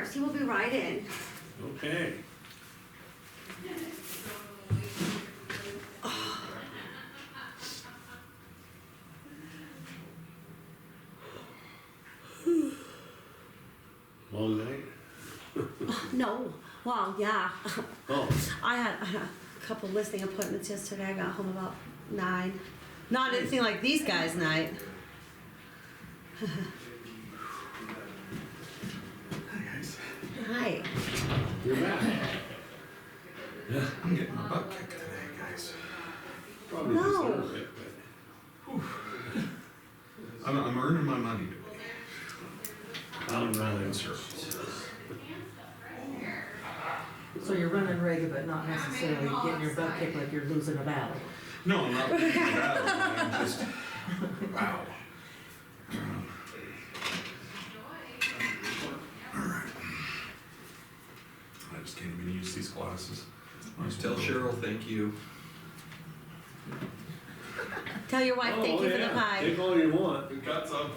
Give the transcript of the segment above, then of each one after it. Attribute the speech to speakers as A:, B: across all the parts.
A: course, he will be right in.
B: Okay. Long night?
A: No, well, yeah.
B: Oh,
A: I had a couple listing appointments yesterday. I got home about 9. Not anything like these guys' night.
C: Hi guys.
A: Hi.
B: you're back.
C: I'm getting my butt kicked today, guys.
B: Probably
A: No.
B: deserve it, but
C: I'm earning my money today.
B: I'm rather
C: In
B: sure.
C: service.
D: So you're running regular, but not necessarily getting your butt kicked like you're losing a battle.
C: No, I'm not losing the battle. I'm just, wow. Alright. I just can't even use these glasses.
E: Tell Cheryl thank you.
A: Tell your wife thank you for the pie.
B: Take all you want.
C: We got some.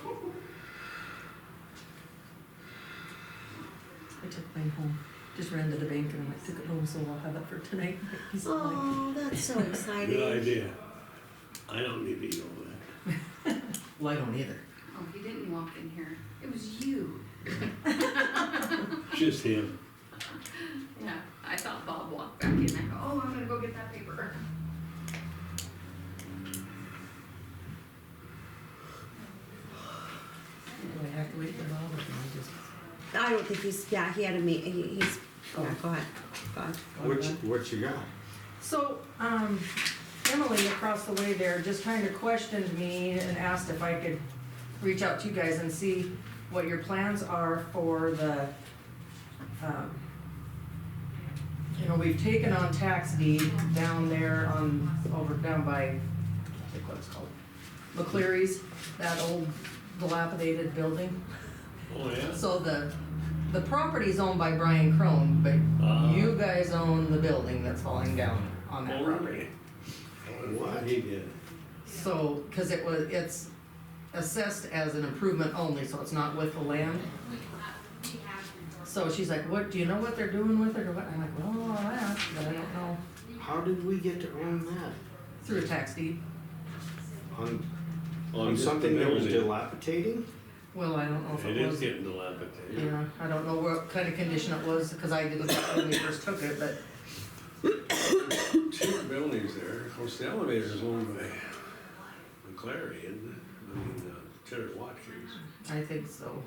D: I took mine home, just ran to the bank and I took it home, so I'll have it for tonight. He's like,
A: Oh, that's so exciting.
B: Good idea. I don't need to eat all that.
D: well, I don't either.
F: Oh, he didn't walk in here. It was you.
B: Just him.
F: Yeah, I thought Bob walked back in. I go, oh, I'm gonna go get that paper.
D: Do I have to wait for Bob or can I just?
A: I don't think he's, yeah, he had a meet, he's,
D: Oh.
A: yeah, go ahead. Go ahead.
G: What you got?
D: So, Emily across the way there just kind of questioned me and asked if I could reach out to you guys and see what your plans are for the, you know, we've taken on tax deed down there down by, I think what it's called, McCleary's, that old dilapidated building.
B: Oh, yeah?
D: So the property's owned by Brian Crone, but you guys own the building that's falling down on that
B: Oh,
D: property.
B: What? He did.
D: So, cause it's assessed as an improvement only, so it's not with the land. So she's like, what, do you know what they're doing with it or what? I'm like, well, I'll ask, but I don't know.
G: How did we get to own that?
D: Through a tax deed.
G: On
B: just
G: something
B: the
G: that was
B: building.
G: dilapidating?
D: Well, I don't know if
B: It
D: it
B: is
D: was.
B: getting dilapidated.
D: Yeah, I don't know what kind of condition it was, cause I didn't when we first took it, but
B: Two buildings there. Of course, the elevator is owned by McClary, isn't it? I mean, Terry Watkins.
D: I think so.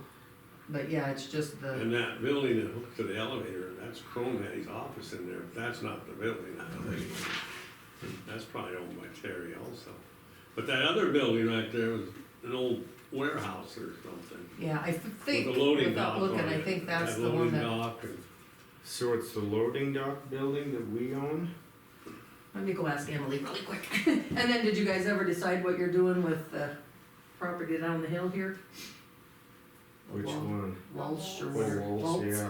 D: But yeah, it's just the,
B: And that building that hooked to the elevator, that's Crone had his office in there. That's not the building, I think. That's probably owned by Terry also. But that other building right there was an old warehouse or something.
D: yeah, I think,
B: With a loading dock
D: without looking,
B: on
D: I
B: it.
D: think that's
B: That
D: the one
B: loading
D: that,
B: dock and-
G: So it's the loading dock building that we own?
D: let me go ask Emily really quick. And then did you guys ever decide what you're doing with the property down the hill here?
G: Which one?
D: Walsh or
G: Oh,
D: where?
G: Waltz, yeah.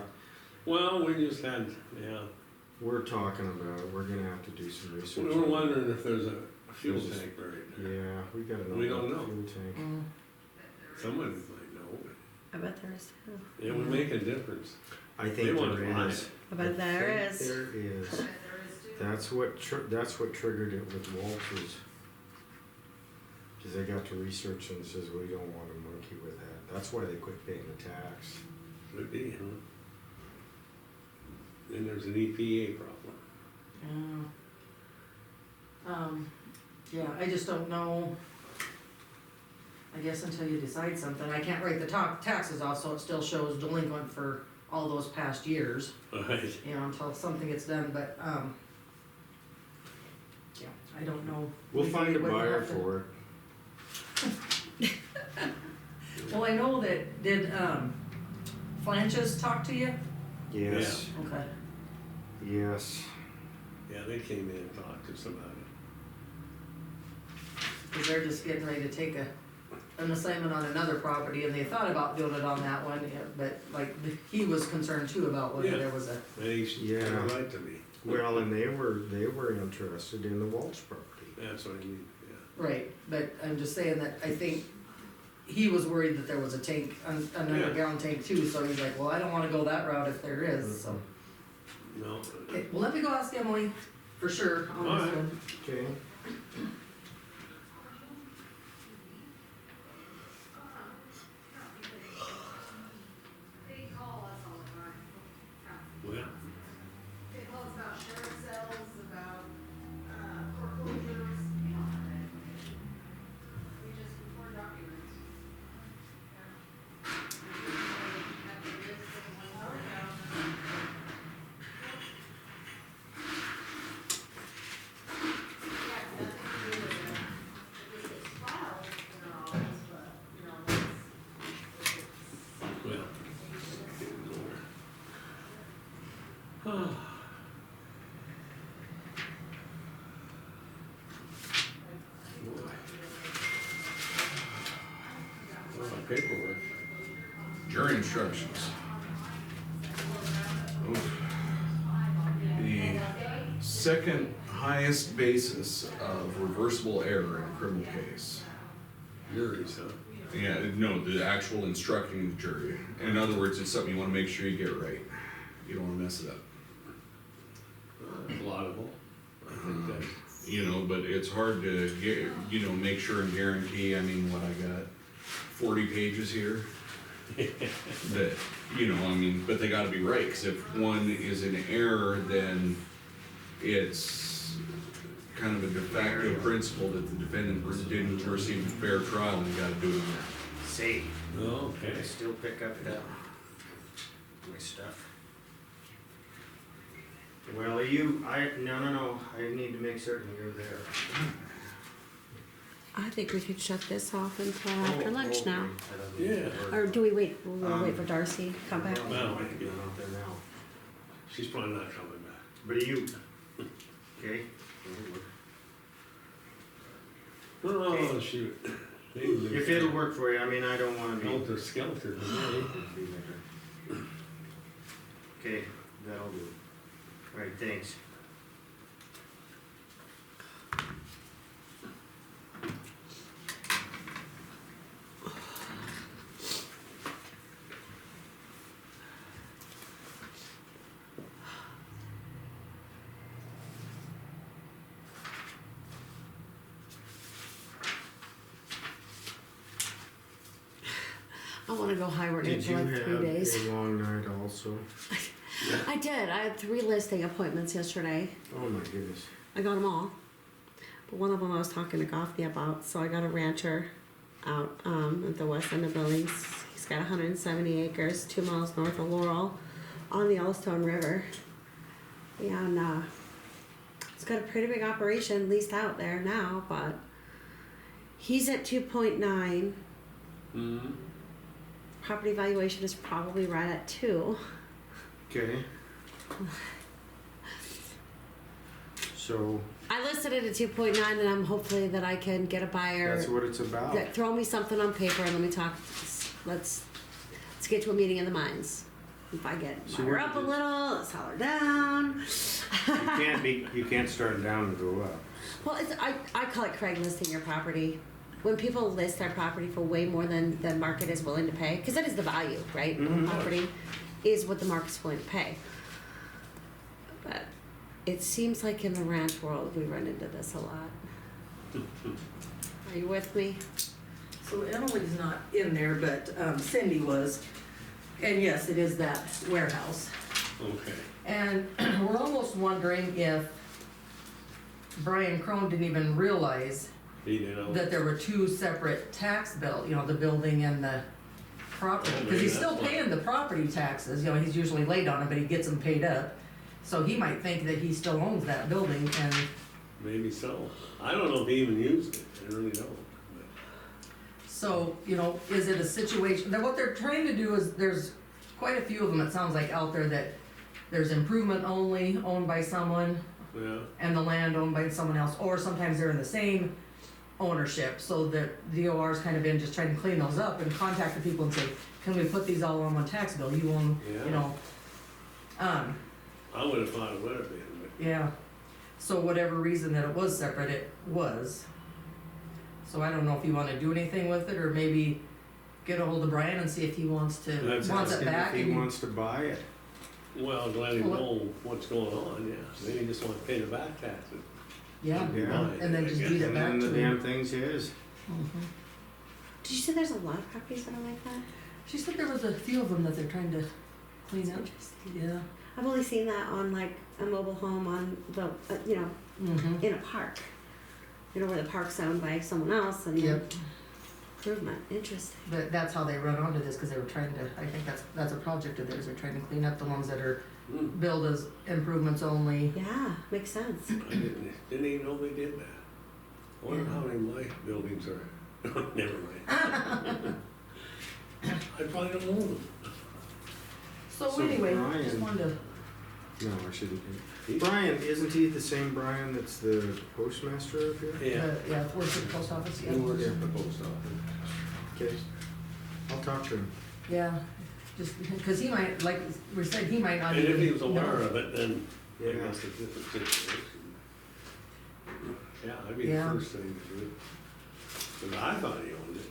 B: Well, we just had, yeah.
G: We're talking about it. We're gonna have to do some research.
B: We were wondering if there's a fuel
G: There's a-
B: tank right there.
G: Yeah, we gotta know
B: We
G: about
B: don't
G: the
B: know.
G: fuel tank.
D: Mm,
B: Someone might know.
A: I bet there is too.
B: It would make a difference.
G: I
B: They
G: think
B: want
G: there
B: to buy
G: is.
B: it.
A: I bet there
G: think
A: is.
G: There is. That's what triggered it with Walters. Cause they got to research and says, we don't want to monkey with that. That's why they quit paying the tax.
B: Would be, huh? Then there's an EPA problem.
D: yeah. Yeah, I just don't know. I guess until you decide something, I can't write the taxes off, so it still shows delinquent for all those past years,
B: Right.
D: you know, until something gets done, but, yeah, I don't know.
G: We'll find a
D: What you
G: buyer
D: have to-
G: for it.
D: Well, I know that, did, Flanches talk to you?
G: Yes,
D: Okay.
G: yes.
B: Yeah, they came in and talked to us about it.
D: Cause they're just getting ready to take an assignment on another property, and they thought about doing it on that one, yeah, but like, he was concerned too about whether
B: Yeah.
D: there was a,
B: They should
G: Yeah.
B: have a right to be.
G: Well, and they were interested in the Waltz property.
B: That's what I mean, yeah.
D: right, but I'm just saying that I think he was worried that there was a tank, an
B: Yeah.
D: underground tank too, so he's like, well, I don't wanna go that route if there is, so.
B: No,
D: Okay, well, let me go ask Emily for sure on this
B: Alright.
D: one.
G: Okay.
H: They call us all the time.
B: well,
H: They call us about sheriff sales, about, foreclosures, you know. We just record documents. Yeah. Have to list them when we're down. Yeah, nothing to do with it. If it's filed in our office, but, you know, that's, if it's.
B: well. Oh. Boy. What about paperwork?
C: Jury instructions. Oof. The second highest basis of reversible error in a criminal case.
B: Juries, huh?
C: Yeah, no, the actual instructing the jury. In other words, it's something you wanna make sure you get right. You don't wanna mess it up.
B: Laudable. I think that's,
C: You know, but it's hard to get, you know, make sure and guarantee, I mean, what I got, 40 pages here? That, you know, I mean, but they gotta be right, cause if one is in error, then it's kind of a de facto principle that the defendant didn't receive a fair trial and you gotta do it again.
G: See,
B: okay.
G: I still pick up my stuff. Well, no, I need to make certain you're there.
A: I think we could shut this off until after lunch now.
B: Yeah.
A: Or do we wait? We'll wait for Darcy to come back.
B: Well,
G: I could be out there now.
B: She's probably not coming back.
G: But are you, okay?
B: Oh, shoot.
G: If it'll work for you, I mean, I don't wanna be.
B: Helter skelter today.
G: Okay, that'll do. Alright, thanks.
A: I want to go Highward
G: Did
A: for
G: you
A: like 3 days.
G: have a long night also?
A: I did. I had 3 listing appointments yesterday.
G: Oh my goodness.
A: I got them all. But one of them I was talking to Goffney about. So I got a rancher out at the west end of Billings. He's got 170 acres, 2 miles north of Laurel, on the Yellowstone River. And it's got a pretty big operation leased out there now, but he's at 2.9.
B: Mm-hmm.
A: Property valuation is probably right at 2.
G: Okay. So,
A: I listed it at 2.9, and I'm hopefully that I can get a buyer.
G: that's what it's about.
A: That throw me something on paper and let me talk. Let's get to a meeting in the mines. If I get
G: So
A: buy her
G: what
A: up a
G: did you-
A: little, let's sell her down.
G: You can't start down and go up.
A: Well, I call it Craig listing your property. When people list their property for way more than the market is willing to pay, because that is the value, right?
G: Mhm.
A: Property is what the market's willing to pay. But it seems like in the ranch world we run into this a lot. Are you with me?
D: So Emily's not in there, but Cindy was. And yes, it is that warehouse.
B: Okay.
D: And we're almost wondering if Brian Crone didn't even realize
B: You know.
D: that there were 2 separate tax bills, you know, the building and the property. Because he's still paying the property taxes, you know, he's usually late on it, but he gets them paid up. So he might think that he still owns that building and,
B: Maybe so. I don't know if he even used it. I really don't.
D: so, you know, is it a situation, that what they're trying to do is, there's quite a few of them, it sounds like, out there that there's improvement only owned by someone
B: Yeah.
D: and the land owned by someone else, or sometimes they're in the same ownership, so that the DOR's kind of been just trying to clean those up and contact the people and say, can we put these all on one tax bill, you own,
B: Yeah.
D: you know.
B: I would have thought it would have been, but
D: Yeah, so whatever reason that it was separate, it was. So I don't know if you wanna do anything with it, or maybe get a hold of Brian and see if he wants
B: That's
D: it
G: Ask him
D: back.
G: if he
D: and-
G: wants to buy it.
B: Well, let him
D: Well,
B: know what's going on, yeah, maybe he just wanna pay the back taxes.
D: Yeah,
G: Yeah.
D: and then just deed it
G: And
D: back
G: then
D: to
G: the
D: him.
G: damn thing's his.
D: Mhm.
A: Did you say there's a lot of properties that are like that?
D: She said there was a few of them that they're trying to clean
A: That's
D: up.
A: interesting.
D: Yeah.
A: I've only seen that on like a mobile home on the, you know,
D: Mm-hmm.
A: in a park. You know, where the park's owned by someone else and
D: Yep.
A: improvement. Interesting.
D: But that's how they run onto this, because they were trying to, I think that's a project of theirs, they're trying to clean up the ones that are
B: Hmm,
D: billed as improvements only.
A: Yeah, makes sense.
B: I didn't even know they did that. I wonder how many of my buildings are, never mind. I probably don't know them.
D: So
G: So
D: anyway,
G: Brian-
D: just wanted to,
G: No, I shouldn't. Brian, isn't he the same Brian that's the postmaster up here?
B: Yeah.
D: yeah, works at the post office,
B: He works
D: yeah.
B: at the post office.
G: Okay. I'll talk to him.
D: Yeah, just, because he might, like we said, he might not
B: And
D: even
B: if he was aware
D: know.
B: of it, then I
G: Yeah.
B: guess it's a different situation. Yeah, I'd be the
D: Yeah.
B: first thing to do it. But I thought he owned it.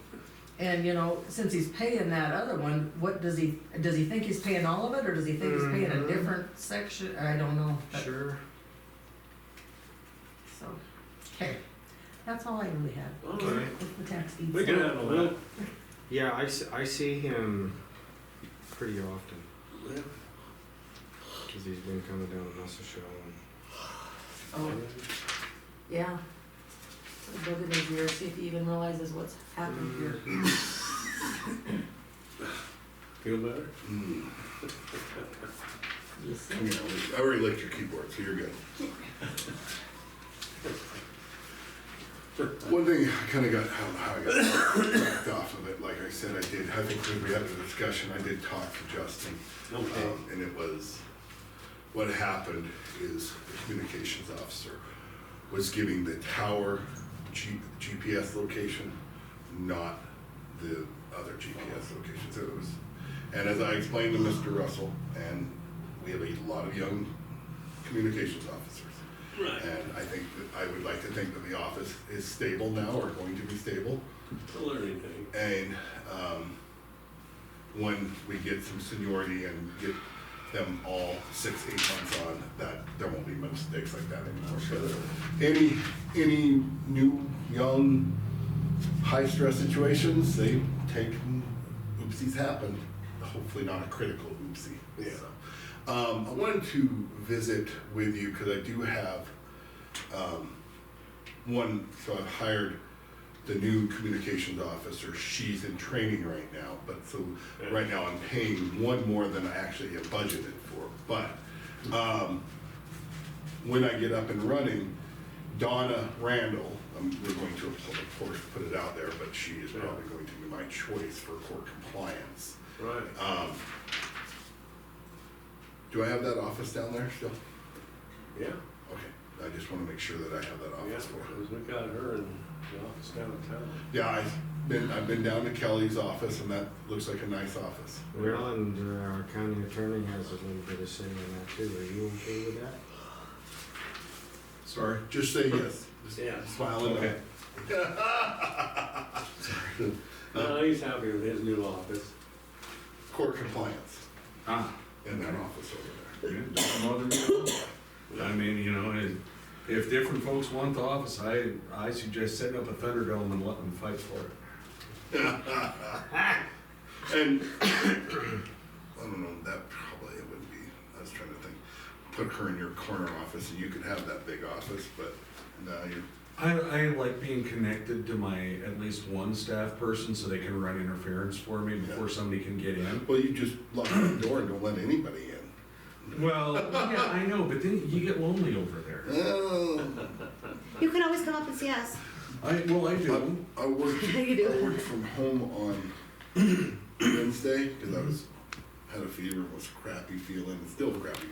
D: And, you know, since he's paying that other one, what does he think he's paying all of it, or does he think he's paying a
G: Mhm.
D: different section? I don't know. but-
G: Sure.
D: So, okay, that's all I really had.
B: All right.
D: With the tax deeds.
B: We can handle that.
G: Yeah, I see him pretty often,
B: Yeah.
G: cause he's been coming down to Muscle Show and.
D: Oh, yeah. Go to his ear, see if he even realizes what's happened here.
B: Feel better?
D: Yes, sir.
I: Yeah, I already licked your keyboard, so you're good. One thing, I kinda got, I don't know how I got backed off of it, like I said, I think when we had the discussion, I did talk to Justin.
B: Okay.
I: And it was, what happened is the communications officer was giving the tower GPS location, not the other GPS locations. It was, and as I explained to Mr. Russell, and we have a lot of young communications officers.
B: Right.
I: And I think that, I would like to think that the office is stable now, or going to be stable.
B: It's a learning thing.
I: And, when we get some seniority and get them all 6-8 months on, that there won't be mistakes like that anymore. So any new, young, high-stress situations, they take, oopsies happen, hopefully not a critical oopsie.
B: Yeah.
I: So, I wanted to visit with you, because I do have, so I've hired the new communications officer. She's in training right now, but so right now I'm paying one more than I actually have budgeted for. But when I get up and running, Donna Randall, we're going to of course put it out there, but she is probably going to be my choice for court compliance.
B: Right.
I: Do I have that office down there still?
B: Yeah.
I: Okay, I just want to make sure that I have that
B: Yeah,
I: office for her.
B: because we got her in the office downtown.
I: Yeah, I've been down to Kelly's office, and that looks like a nice office.
G: Well, and our county attorney has a little bit of say in that too. Are you okay with that?
I: Sorry, just say yes. Just
B: Yeah.
I: smile and
C: Okay.
B: No, he's happy with his new office.
I: Court compliance
C: Ah,
I: in that office over there.
C: yeah, don't bother me at all. I mean, you know, if different folks want the office, I suggest setting up a Thunderdome and let them fight for it.
I: And I don't know, that probably it would be. I was trying to think, put her in your corner office, and you could have that big office, but no, you.
C: I like being connected to my, at least one staff person, so they can run interference for me before somebody can get in.
I: Well, you just lock the door and don't let anybody in.
C: Well, yeah, I know, but then you get lonely over there.
I: Oh.
A: You can always come up and see us.
C: I do.
A: You
I: I
A: do.
I: worked from home on Wednesday because I had a fever, was crappy feeling, still crappy feeling.